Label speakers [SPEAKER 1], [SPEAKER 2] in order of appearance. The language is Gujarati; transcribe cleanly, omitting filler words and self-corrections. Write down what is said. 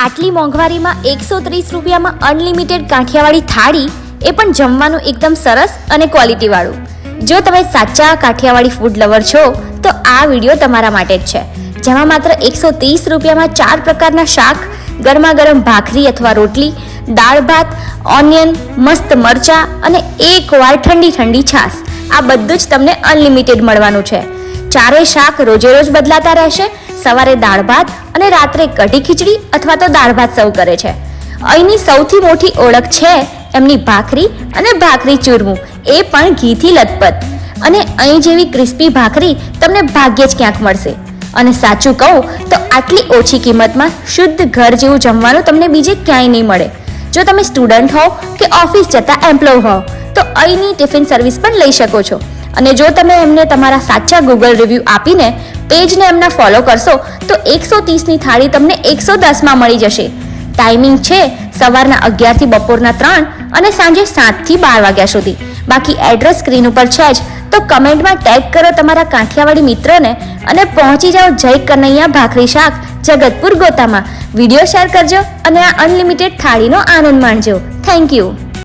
[SPEAKER 1] આટલી મોંઘવારીમાં 130 રૂપિયામાં અનલિમિટેડ કાઠિયાવાડી થાળી, એ પણ જમવાનું એકદમ સરસ અને ક્વોલિટીવાળું. જો તમે સાચા કાઠિયાવાડી ફૂડ લવર છો તો આ વિડીયો તમારા માટે જ છે, જેમાં માત્ર 130 રૂપિયામાં 4 પ્રકારના શાક, ગરમા ગરમ ભાખરી અથવા રોટલી, દાળ ભાત, ઓનિયન, મસ્ત મરચાં અને એકવાર ઠંડી ઠંડી છાશ, આ બધું જ તમને અનલિમિટેડ મળવાનું છે. ચારેય શાક રોજે રોજ બદલાતા રહેશે. સવારે દાળ ભાત અને રાત્રે કઢી ખીચડી અથવા તો દાળ ભાત સર્વ કરે છે. અહીંની સૌથી મોટી ઓળખ છે એમની ભાખરી અને ભાખરી ચૂરમું, એ પણ ઘીથી લથપથ. અને અહીં જેવી ક્રિસ્પી ભાખરી તમને ભાગ્યે જ ક્યાંક મળશે. અને સાચું કહું તો આટલી ઓછી કિંમતમાં શુદ્ધ ઘર જેવું જમવાનું તમને બીજે ક્યાંય નહીં મળે. જો તમે સ્ટુડન્ટ હોવ કે ઓફિસ જતા એમ્પ્લોય હોવ તો અહીંની ટિફિન સર્વિસ પણ લઈ શકો છો. અને જો તમે એમને તમારા સાચા ગૂગલ રિવ્યૂ આપીને પેજને એમના ફોલો કરશો તો 130ની થાળી તમને 110માં મળી જશે. ટાઈમિંગ છે સવારના 11 થી બપોરના 3 અને સાંજે 7 થી 12 વાગ્યા સુધી. બાકી એડ્રેસ સ્ક્રીન ઉપર છે જ, તો કમેન્ટમાં ટેગ કરો તમારા કાઠિયાવાડી મિત્રને અને પહોંચી જાઓ જય કનૈયા ભાખરી શાક, જગતપુર ગોતામાં. વિડીયો શેર કરજો અને આ અનલિમિટેડ થાળીનો આનંદ માણજો. Thank you.